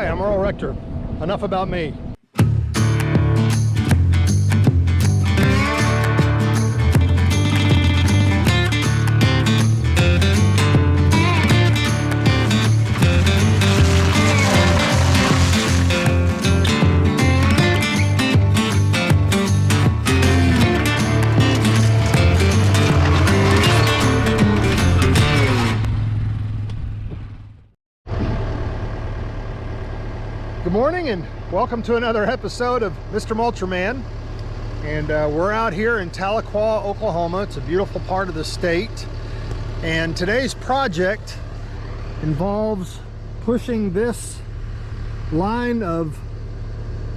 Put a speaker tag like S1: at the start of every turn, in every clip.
S1: Hi, I'm Earl Rector. Enough about me. Good morning and welcome to another episode of Mr. Mulcherman. And we're out here in Tahlequah, Oklahoma. It's a beautiful part of the state. And today's project involves pushing this line of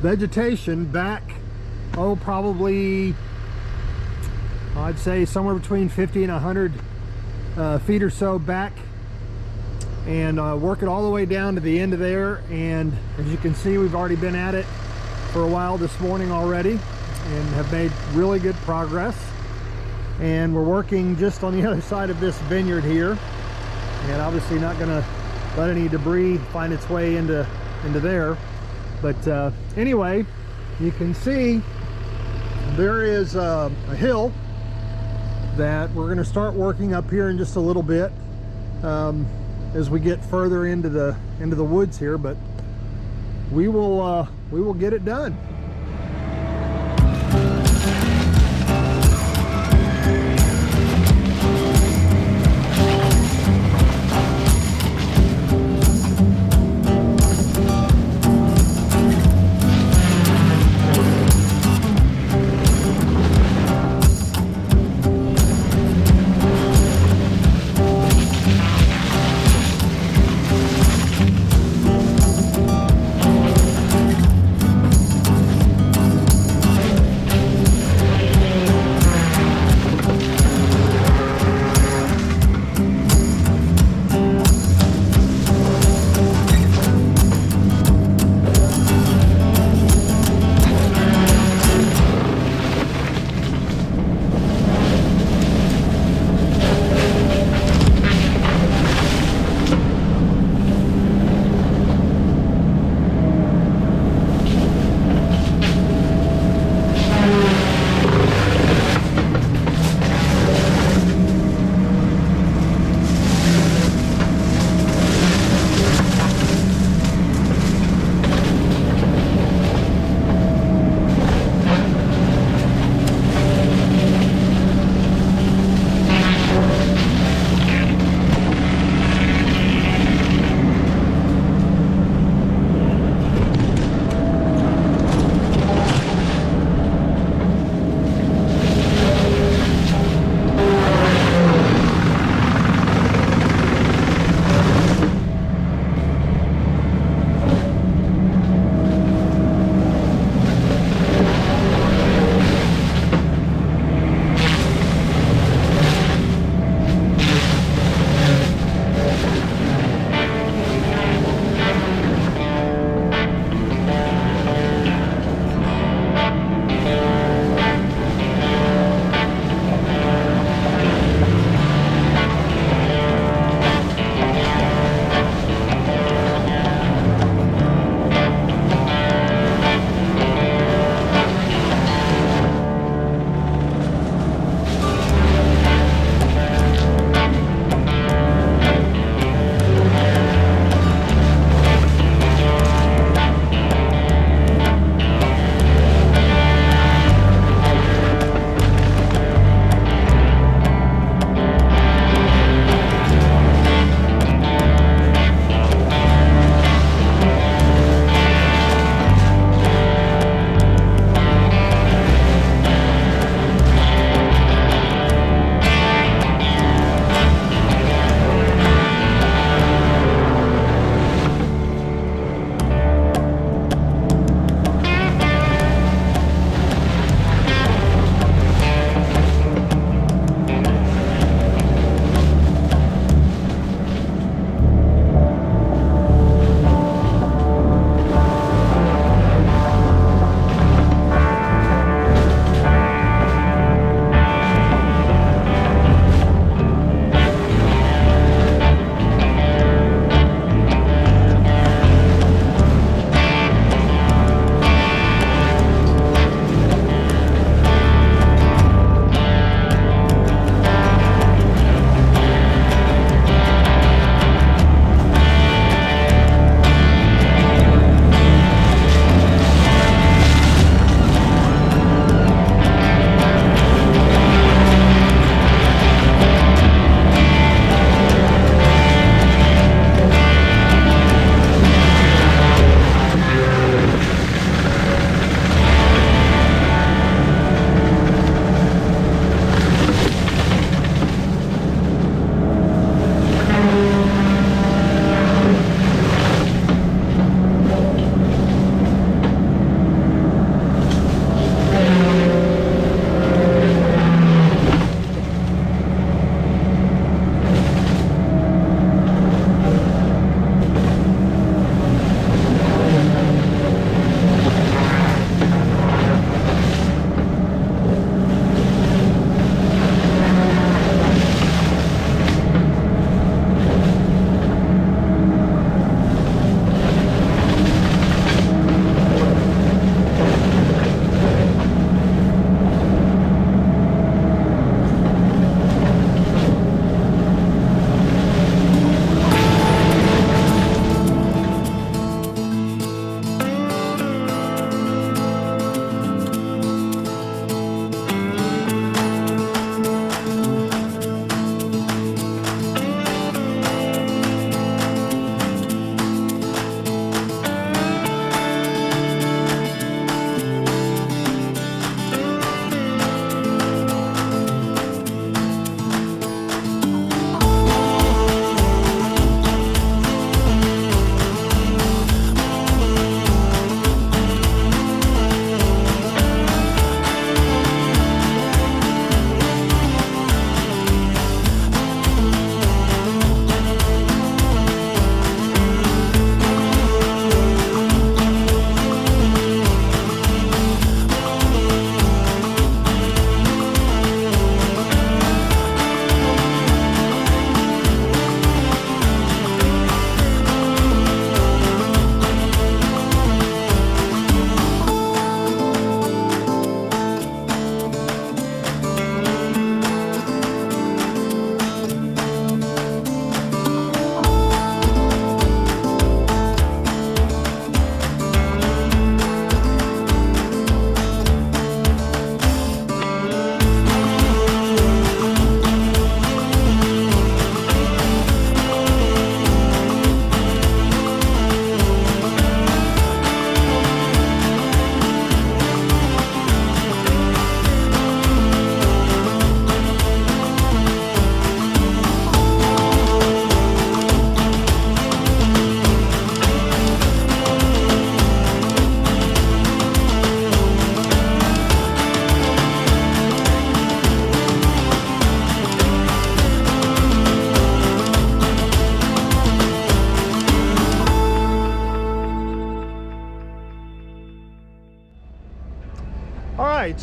S1: vegetation back, probably, I'd say somewhere between 50 and 100 feet or so back, and work it all the way down to the end of there. And as you can see, we've already been at it for a while this morning already and have made really good progress. And we're working just on the other side of this vineyard here, and obviously not going to let any debris find its way into there. But anyway, you can see there is a hill that we're going to start working up here in just a little bit as we get further into the woods here, but we will get it done.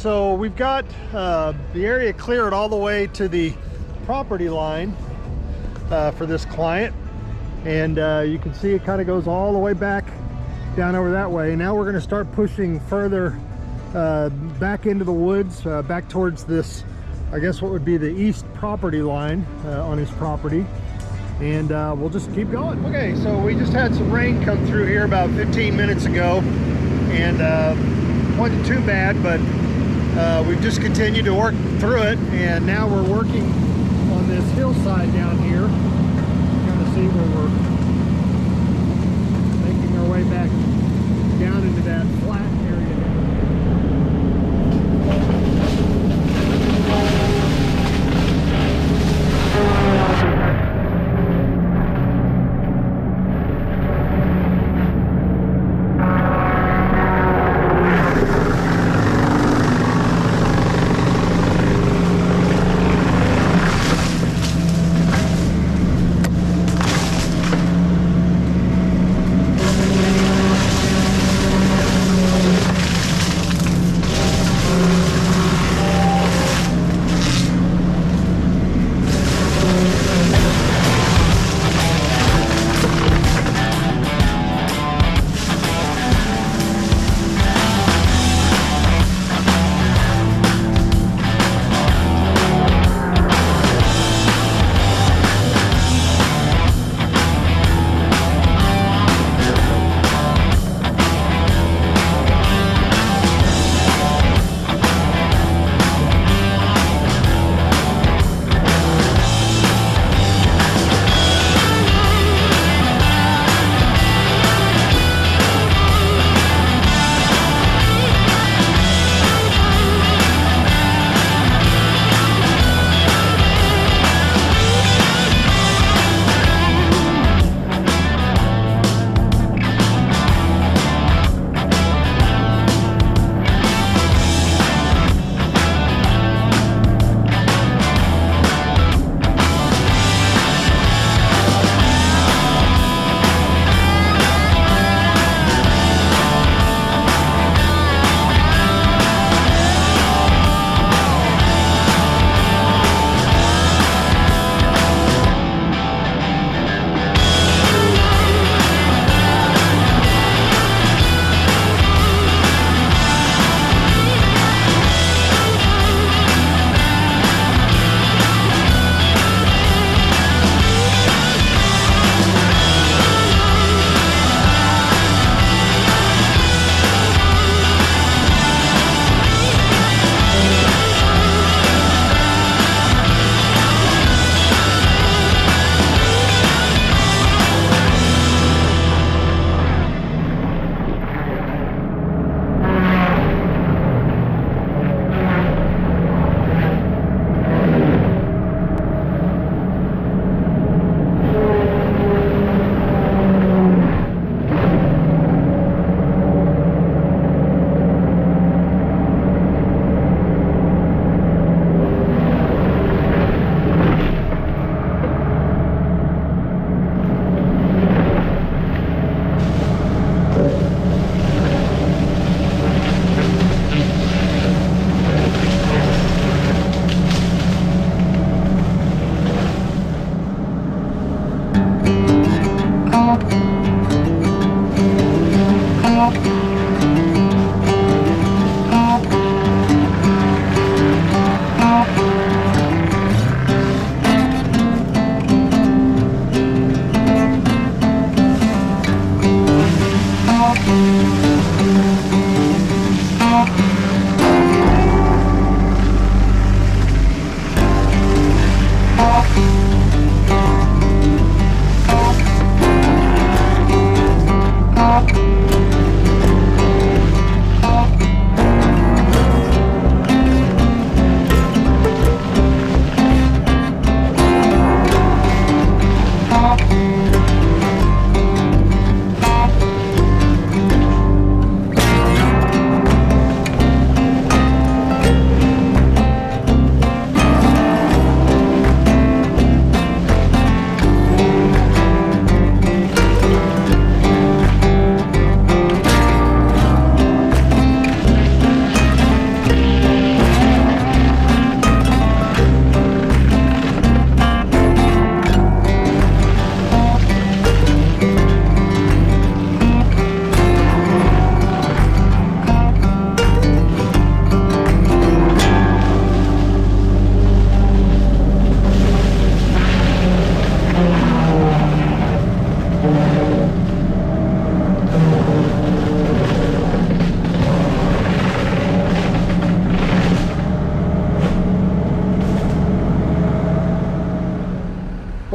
S1: so we've got the area cleared all the way to the property line for this client, and you can see it kind of goes all the way back down over that way. Now we're going to start pushing further back into the woods, back towards this, I guess what would be the east property line on his property, and we'll just keep going. Okay, so we just had some rain come through here about 15 minutes ago, and wasn't too bad, but we've just continued to work through it, and now we're working on this hillside down here. Kind of see where we're making our way back down into that flat area down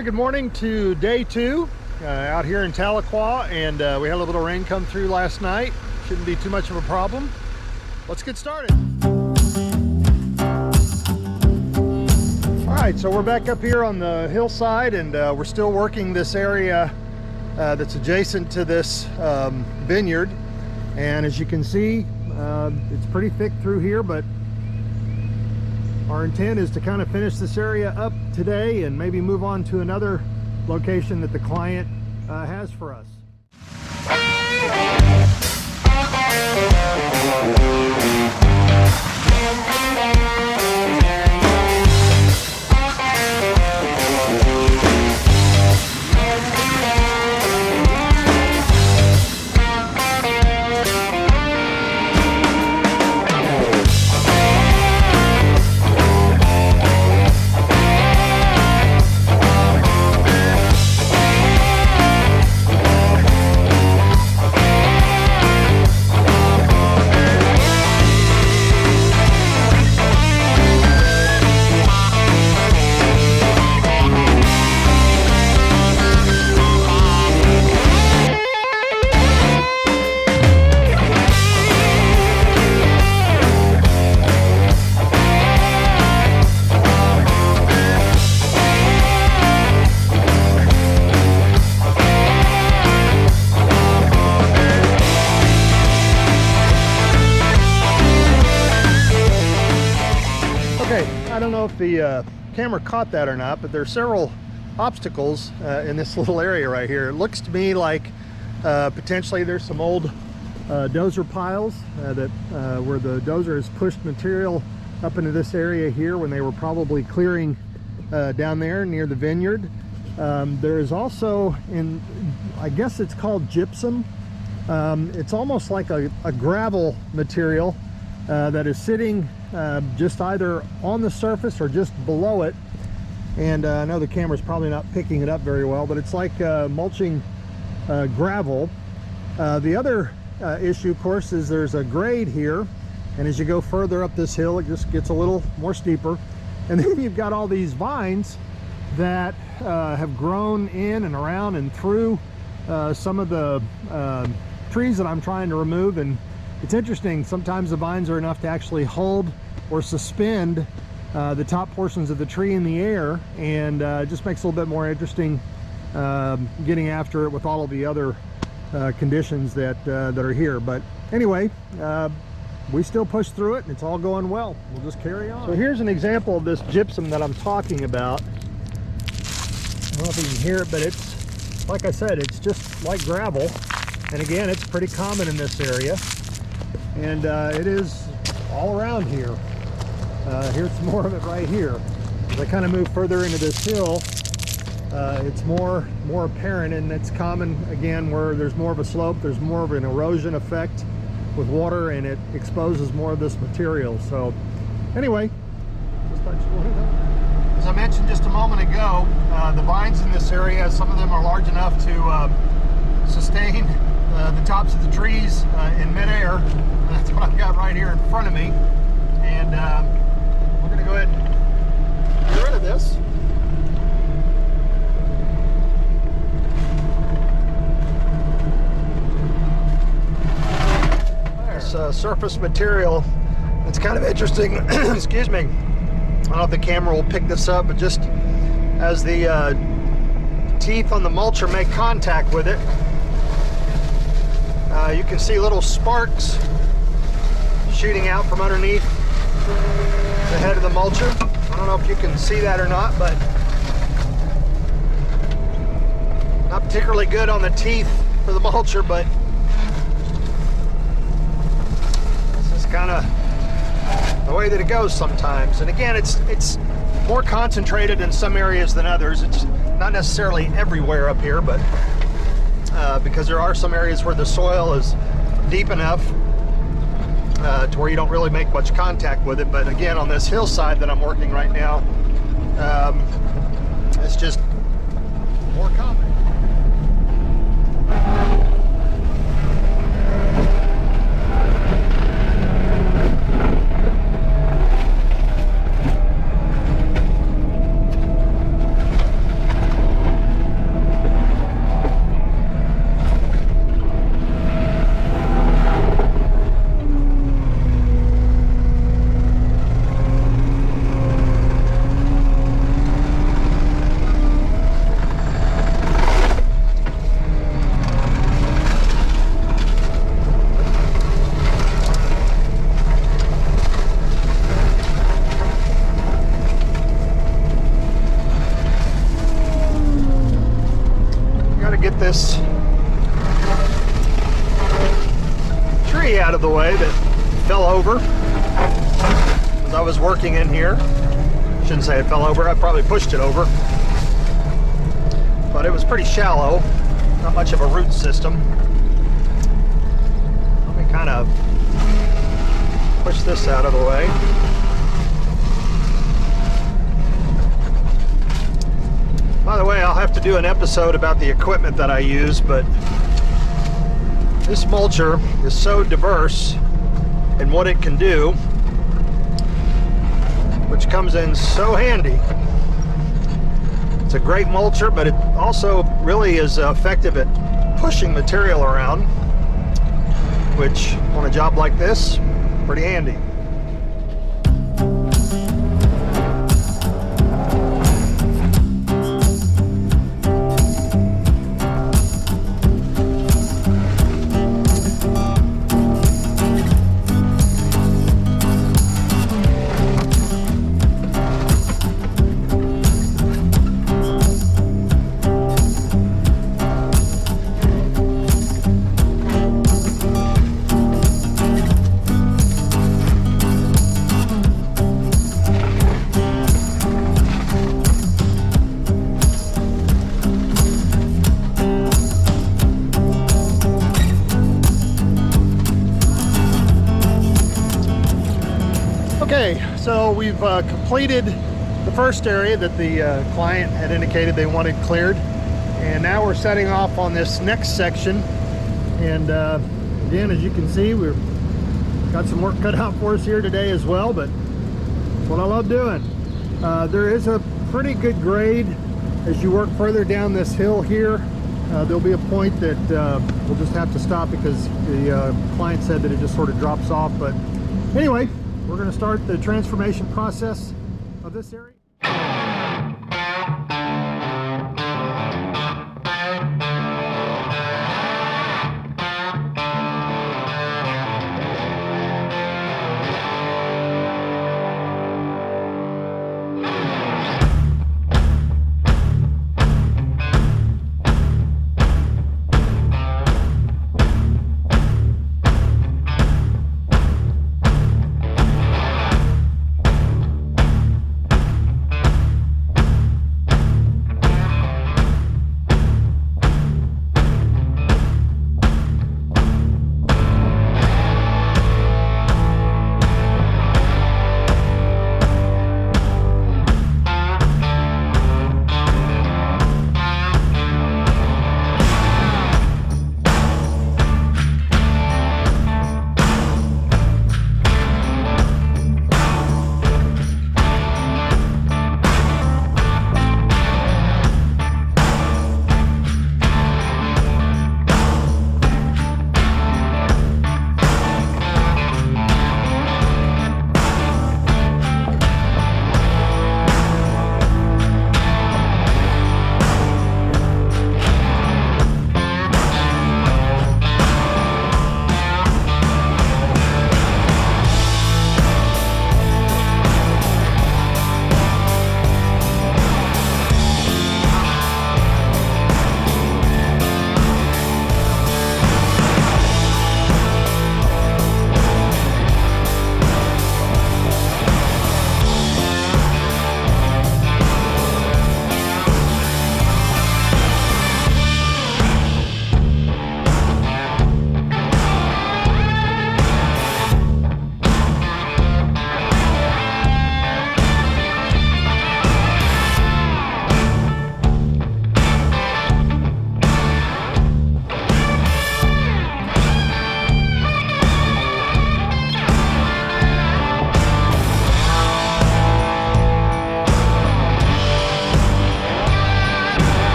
S1: Well, good morning to day two out here in Tahlequah, and we had a little rain come through last night. Shouldn't be too much of a problem. Let's get started. All right, so we're back up here on the hillside, and we're still working this area that's adjacent to this vineyard. And as you can see, it's pretty thick through here, but our intent is to kind of finish this area up today and maybe move on to another location that the client has for us. I don't know if the camera caught that or not, but there are several obstacles in this little area right here. It looks to me like potentially there's some old dozer piles where the dozer has pushed material up into this area here when they were probably clearing down there near the vineyard. There is also, I guess it's called gypsum. It's almost like a gravel material that is sitting just either on the surface or just below it. And I know the camera's probably not picking it up very well, but it's like mulching gravel. The other issue, of course, is there's a grade here, and as you go further up this hill, it just gets a little more steeper. And then you've got all these vines that have grown in and around and through some of the trees that I'm trying to remove. And it's interesting, sometimes the vines are enough to actually hold or suspend the top portions of the tree in the air, and it just makes it a little bit more interesting getting after it with all of the other conditions that are here. But anyway, we still push through it, and it's all going well. We'll just carry on. So here's an example of this gypsum that I'm talking about. I don't know if you can hear it, but it's, like I said, it's just like gravel. And again, it's pretty common in this area. And it is all around here. Here's some more of it right here. As I kind of move further into this hill, it's more apparent, and it's common again where there's more of a slope, there's more of an erosion effect with water, and it exposes more of this material. So anyway, as I mentioned just a moment ago, the vines in this area, some of them are large enough to sustain the tops of the trees in midair. That's what I've got right here in front of me, and we're going to go ahead and get rid of this. There's surface material. It's kind of interesting. Excuse me. I don't know if the camera will pick this up, but just as the teeth on the mulcher make contact with it, you can see little sparks shooting out from underneath the head of the mulcher. I don't know if you can see that or not, but not particularly good on the teeth for the mulcher, but this is kind of the way that it goes sometimes. And again, it's more concentrated in some areas than others. It's not necessarily everywhere up here, but because there are some areas where the soil is deep enough to where you don't really make much contact with it. But again, on this hillside that I'm working right now, it's just more common. get this tree out of the way that fell over as I was working in here. Shouldn't say it fell over, I probably pushed it over. But it was pretty shallow, not much of a root system. Let me kind of push this out of the way. By the way, I'll have to do an episode about the equipment that I use, but this mulcher is so diverse in what it can do, which comes in so handy. It's a great mulcher, but it also really is effective at pushing material around, which on a job like this, pretty handy. Okay, so we've completed the first area that the client had indicated they wanted cleared, and now we're setting off on this next section. And again, as you can see, we've got some work cut out for us here today as well, but it's what I love doing. There is a pretty good grade as you work further down this hill here. There'll be a point that we'll just have to stop because the client said that it just sort of drops off. But anyway, we're going to start the transformation process of this area.